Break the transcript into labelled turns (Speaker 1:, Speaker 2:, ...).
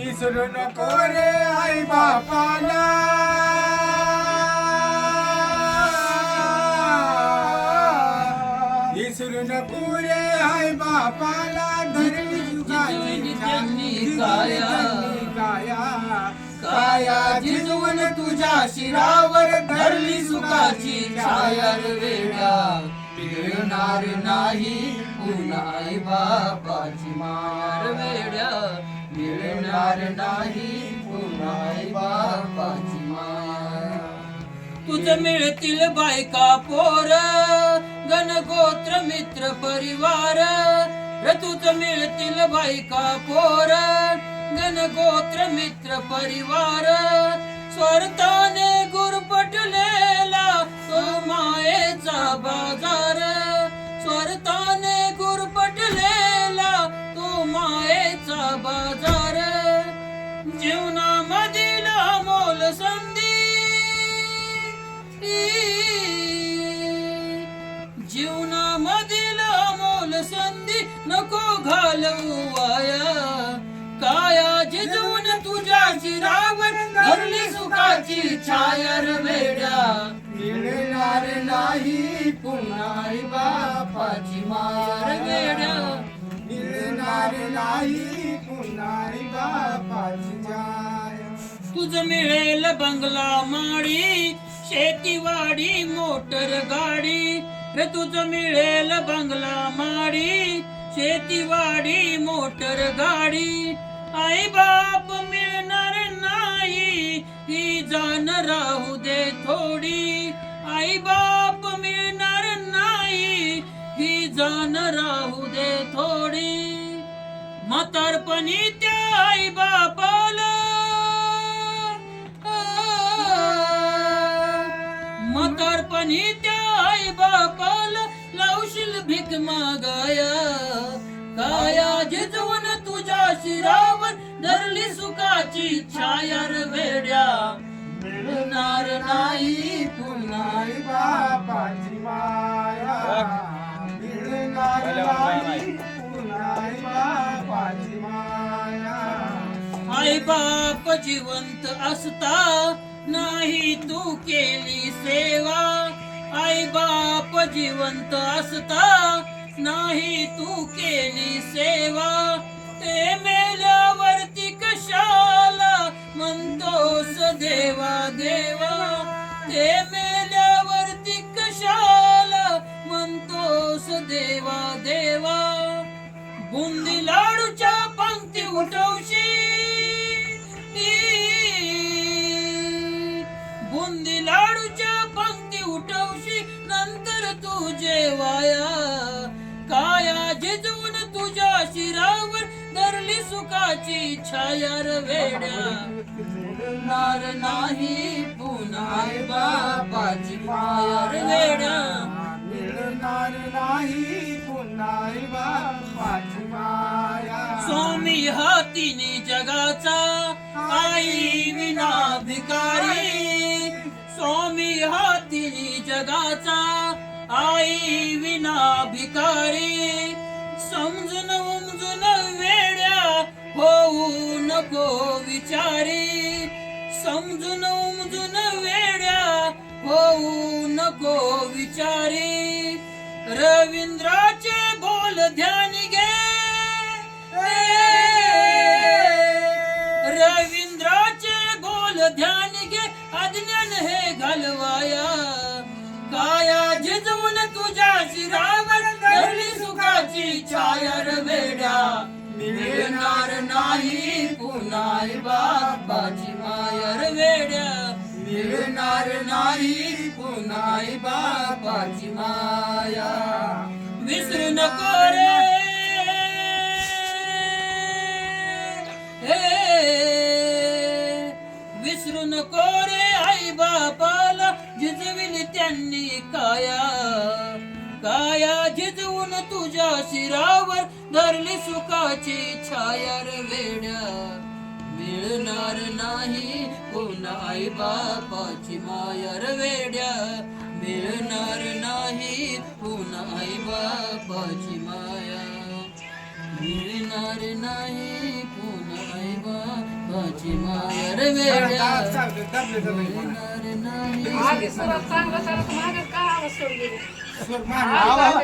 Speaker 1: विसरू नको रे आई बापाला, विसरू नको रे आई बापाला, धरली सुखाची काया, काया झिजवून तुझ्या शिरावर, धरली सुखाची छाया वेड्या, मिळणार नाही पुन्हा आई बापाची माया वेड्या, मिळणार नाही पुन्हा आई बापाची माया. तुझं मिळतील बायका पोर, गणगोत्र मित्र परिवार, तुझं मिळतील बायका पोर, गणगोत्र मित्र परिवार, स्वार्थाने गुरपटलेला तो मायेचा बाजार, स्वार्थाने गुरपटलेला तो मायेचा बाजार, जीवनामधील अमोल संधी, जीवनामधील अमोल संधी नको घालवू वाया, काया झिजवून तुझ्या शिरावर, धरली सुखाची छाया वेड्या, मिळणार नाही पुन्हा आई बापाची माया वेड्या, मिळणार नाही पुन्हा आई बापाची माया. तुझं मिळेल बंगला माडी, शेतीवाडी मोटर गाडी, तुझं मिळेल बंगला माडी, शेतीवाडी मोटर गाडी, आई बाप मिळणार नाही ही जाण राहू दे थोडी, आई बाप मिळणार नाही ही जाण राहू दे थोडी, म्हातारपणी त्या आई बापाला, म्हातारपणी त्या आई बापाला लावशील भीक मागाया, काया झिजवून तुझ्या शिरावर, धरली सुखाची छाया वेड्या, मिळणार नाही पुन्हा आई बापाची माया, मिळणार नाही पुन्हा आई बापाची माया. आई बाप जिवंत असता नाही तू केली सेवा, आई बाप जिवंत असता नाही तू केली सेवा, ते मेल्यावरती कशाला म्हणतोस देवा देवा, ते मेल्यावरती कशाला म्हणतोस देवा देवा, बुंदी लाडूच्या पंक्ती उठवशी, बुंदी लाडूच्या पंक्ती उठवशी, नंतर तू जेवाया, काया झिजवून तुझ्या शिरावर, धरली सुखाची छाया वेड्या, मिळणार नाही पुन्हा आई बापाची माया वेड्या, मिळणार नाही पुन्हा आई बापाची माया. स्वामी हा तिन्ही जगाचा, आई विना भिकारी, स्वामी हा तिन्ही जगाचा, आई विना भिकारी, समजून उमजून वेड्या होऊ नको विचारी, समजून उमजून वेड्या होऊ नको विचारी, रवींद्राचे बोल ध्यान घे, रवींद्राचे बोल ध्यान घे, अज्ञान हे घालवाया, काया झिजवून तुझ्या शिरावर, धरली सुखाची छाया वेड्या, मिळणार नाही पुन्हा आई बापाची माया वेड्या, मिळणार नाही पुन्हा आई बापाची माया. विसरू नको रे विसरू नको रे आई बापाला, झिजविली त्यांनी काया, काया झिजवून तुझ्या शिरावर, धरली सुखाची छाया वेड्या, मिळणार नाही पुन्हा आई बापाची माया वेड्या, मिळणार नाही पुन्हा आई बापाची माया, मिळणार नाही पुन्हा आई बाप तुझी माया रे वेड्या मिळणार नाही.
Speaker 2: आधी सुरात चांगलं चालत मागे का आवाज सोडली
Speaker 3: आवाज